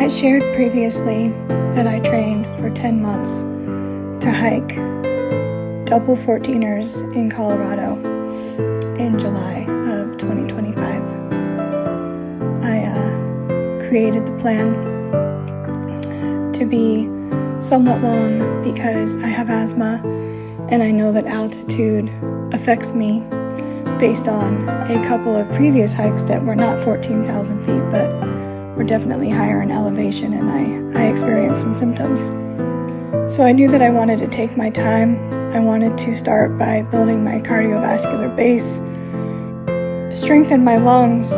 I shared previously that I trained for 10 months to hike double 14ers in Colorado in July of 2025. I created the plan to be somewhat long because I have asthma and I know that altitude affects me based on a couple of previous hikes that were not 14,000 feet but were definitely higher in elevation, and I experienced some symptoms. So I knew that I wanted to take my time. I wanted to start by building my cardiovascular base, strengthen my lungs,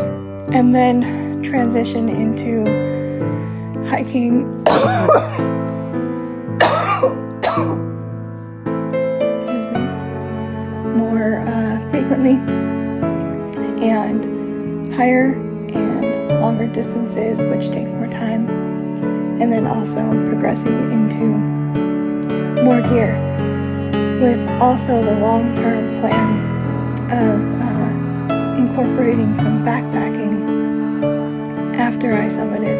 and then transition into hiking more frequently and higher and longer distances, which take more time, and then also progressing into more gear, with also the long-term plan of incorporating some backpacking after I summited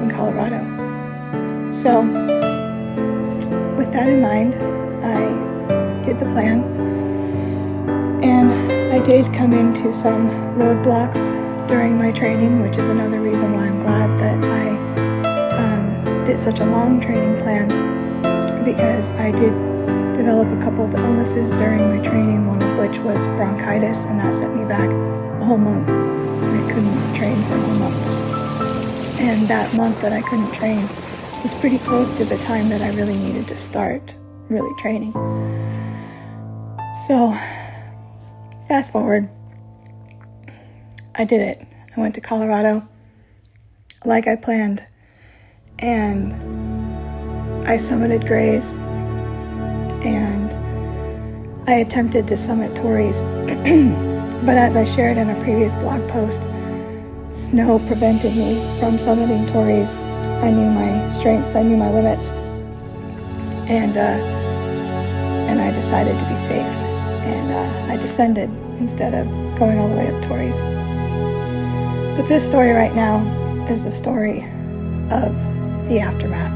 in Colorado. So with that in mind, I did the plan, and I did come into some roadblocks during my training, which is another reason why I'm glad that I did such a long training plan, because I did develop a couple of illnesses during my training, one of which was bronchitis, and that set me back a whole month. I couldn't train for a whole month. And that month that I couldn't train was pretty close to the time that I really needed to start really training. So, fast forward, I did it. I went to Colorado like I planned, and I summited Grays, and I attempted to summit Torrey's, but as I shared in a previous blog post, snow prevented me from summiting Torrey's. I knew my strengths, I knew my limits, and I decided to be safe, and I descended instead of going all the way up Torrey's. But this story right now is the story of the aftermath.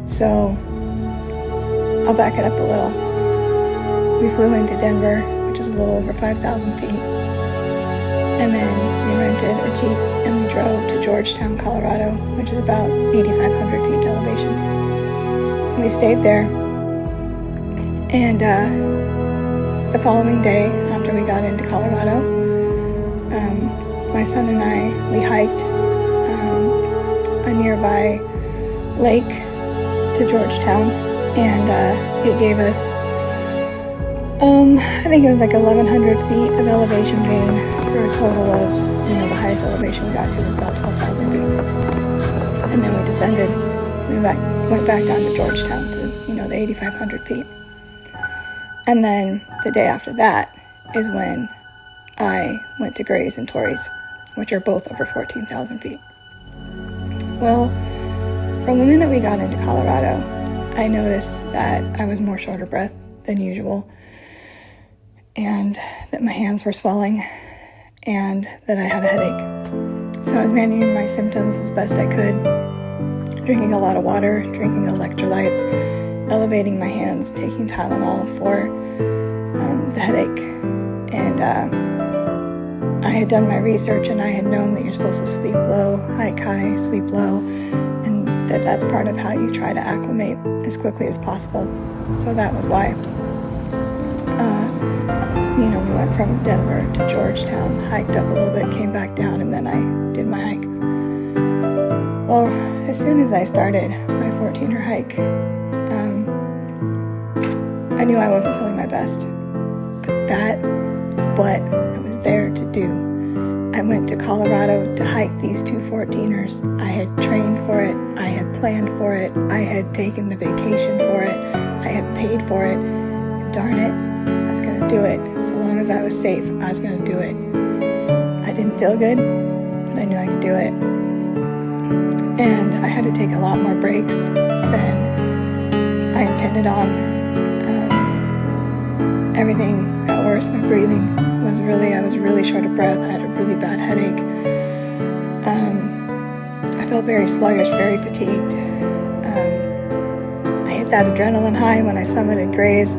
So I'll back it up a little. We flew into Denver, which is a little over 5,000 feet. And then we rented a Jeep and we drove to Georgetown, Colorado, which is about 8,500 feet elevation. And we stayed there. And the following day, after we got into Colorado, my son and I, we hiked a nearby lake to Georgetown, and it gave us, I think it was like 1,100 feet of elevation gain for a total of, the highest elevation we got to was about 12,000 feet. And then we descended, we went back down to Georgetown to, the 8,500 feet. And then the day after that is when I went to Grays and Torrey's, which are both over 14,000 feet. Well, from the minute we got into Colorado, I noticed that I was more short of breath than usual, and that my hands were swelling, and that I had a headache. So I was managing my symptoms as best I could, drinking a lot of water, drinking electrolytes, elevating my hands, taking Tylenol for the headache. And I had done my research, and I had known that you're supposed to sleep low, hike high, sleep low, and that's part of how you try to acclimate as quickly as possible. So that was why. We went from Denver to Georgetown, hiked up a little bit, came back down, and then I did my hike. Well, as soon as I started my 14er hike, I knew I wasn't feeling my best. But that is what I was there to do. I went to Colorado to hike these two 14ers. I had trained for it. I had planned for it. I had taken the vacation for it. I had paid for it. And darn it, I was going to do it. So long as I was safe, I was going to do it. I didn't feel good, but I knew I could do it. And I had to take a lot more breaks than I intended on. Everything got worse. My breathing was I was really short of breath. I had a really bad headache. I felt very sluggish, very fatigued. I hit that adrenaline high when I summited Gray's.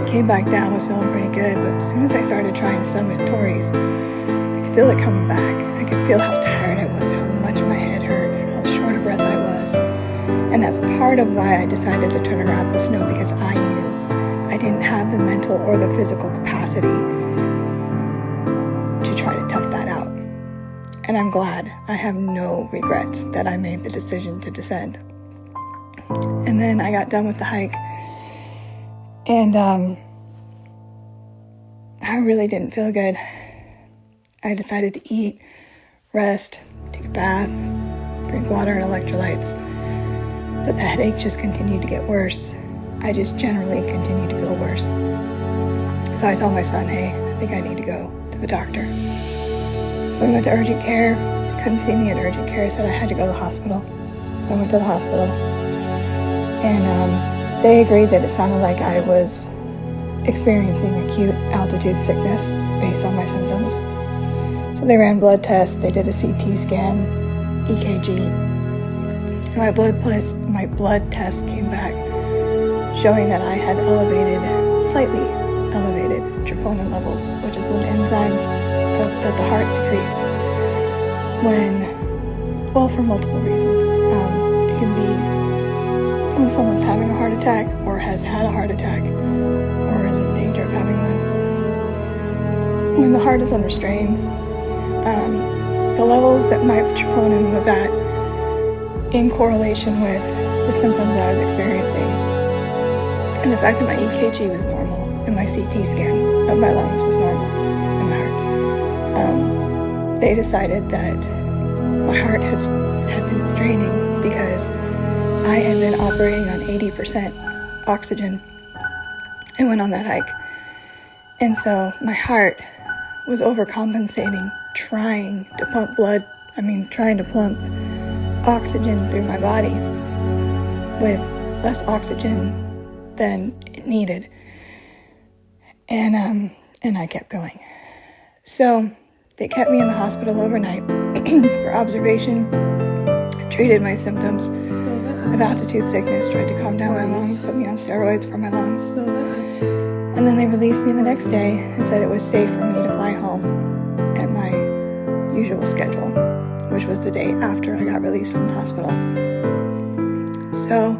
Came back down, was feeling pretty good, but as soon as I started trying to summit Torrey's, I could feel it coming back. I could feel how tired I was, how much my head hurt, how short of breath I was. And that's part of why I decided to turn around the snow, because I knew I didn't have the mental or the physical capacity to try to tough that out. And I'm glad. I have no regrets that I made the decision to descend. And then I got done with the hike, and I really didn't feel good. I decided to eat, rest, take a bath, drink water and electrolytes. But the headache just continued to get worse. I just generally continued to feel worse. So I told my son, hey, I think I need to go to the doctor. So we went to urgent care. They couldn't see me at urgent care. I said I had to go to the hospital. So I went to the hospital. And they agreed that it sounded like I was experiencing acute altitude sickness based on my symptoms. So they ran blood tests. They did a CT scan, EKG. My blood test came back showing that I had slightly elevated troponin levels, which is an enzyme that the heart secretes for multiple reasons. It can be when someone's having a heart attack or has had a heart attack or is in danger of having one. When the heart is under strain, the levels that my troponin was at in correlation with the symptoms I was experiencing and the fact that my EKG was normal and my CT scan of my lungs was normal in my heart, they decided that my heart had been straining because I had been operating on 80% oxygen and went on that hike. And so my heart was overcompensating, trying to pump oxygen through my body with less oxygen than it needed. And I kept going. So they kept me in the hospital overnight for observation, treated my symptoms of altitude sickness, tried to calm down my lungs, put me on steroids for my lungs. And then they released me the next day and said it was safe for me to fly home at my usual schedule, which was the day after I got released from the hospital. So,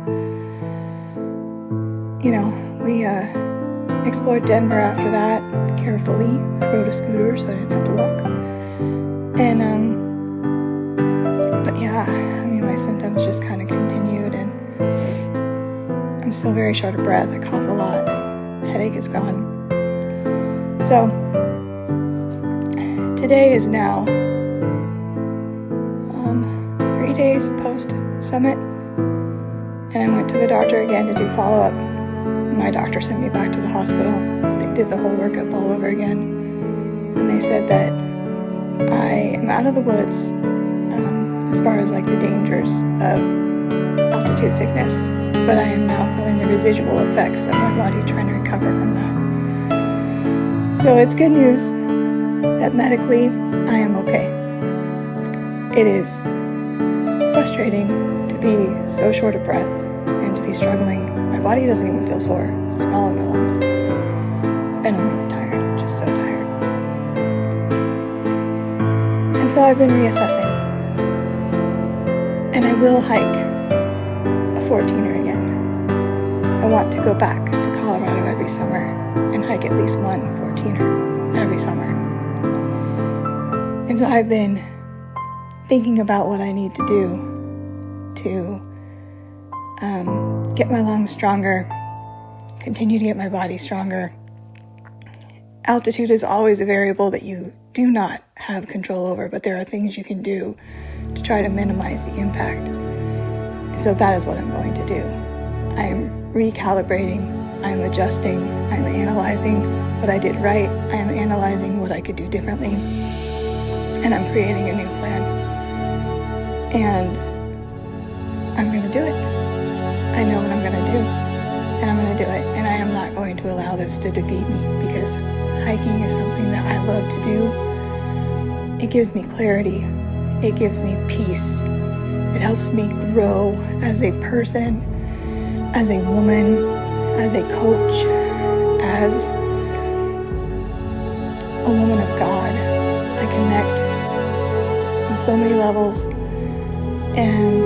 we explored Denver after that carefully. I rode a scooter so I didn't have to walk. And, my symptoms just kind of continued, and I'm still very short of breath. I cough a lot. Headache is gone. So, today is now 3 days post-summit, and I went to the doctor again to do follow-up. My doctor sent me back to the hospital. They did the whole workup all over again, and they said that I am out of the woods as far as the dangers of altitude sickness, but I am now feeling the residual effects of my body trying to recover from that. So it's good news that medically I am okay. It is frustrating to be so short of breath and to be struggling. My body doesn't even feel sore. It's all in my lungs. And I'm really tired, just so tired. And so I've been reassessing. And I will hike a 14er again. I want to go back to Colorado every summer and hike at least one 14er every summer. And so I've been thinking about what I need to do to get my lungs stronger, continue to get my body stronger. Altitude is always a variable that you do not have control over, but there are things you can do to try to minimize the impact. So that is what I'm going to do. I'm recalibrating, I'm adjusting, I'm analyzing what I did right, I am analyzing what I could do differently, and I'm creating a new plan. And I'm going to do it. I know what I'm going to do, and I'm going to do it. And I am not going to allow this to defeat me, because hiking is something that I love to do. It gives me clarity. It gives me peace. It helps me grow as a person, as a woman, as a coach, as a woman of God. I connect on so many levels, and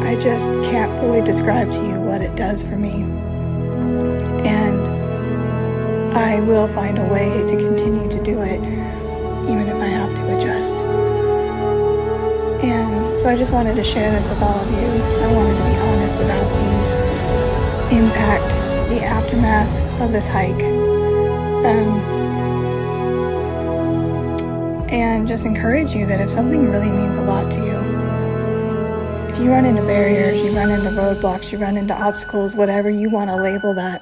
I just can't fully describe to you what it does for me. And I will find a way to continue to do it, even if I have to adjust. And so I just wanted to share this with all of you. I wanted to be honest about the impact, the aftermath of this hike. And just encourage you that if something really means a lot to you, if you run into barriers, you run into roadblocks, you run into obstacles, whatever you want to label that,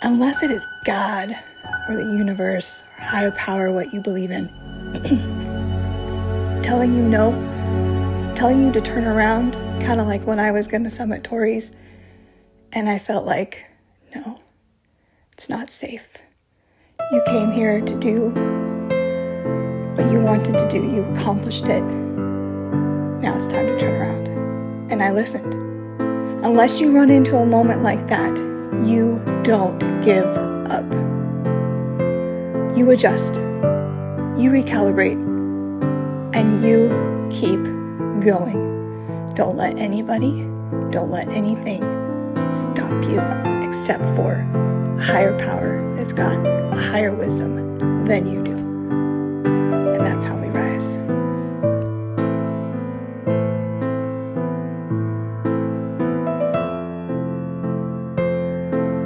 unless it is God or the universe or higher power, what you believe in, telling you no, telling you to turn around, kind of like when I was going to summit Torrey's, and I felt like, no, it's not safe. You came here to do what you wanted to do. You accomplished it. Now it's time to turn around. And I listened. Unless you run into a moment like that, you don't give up. You adjust. You recalibrate. And you keep going. Don't let anybody, don't let anything stop you except for a higher power that's got a higher wisdom than you do. And that's how we rise.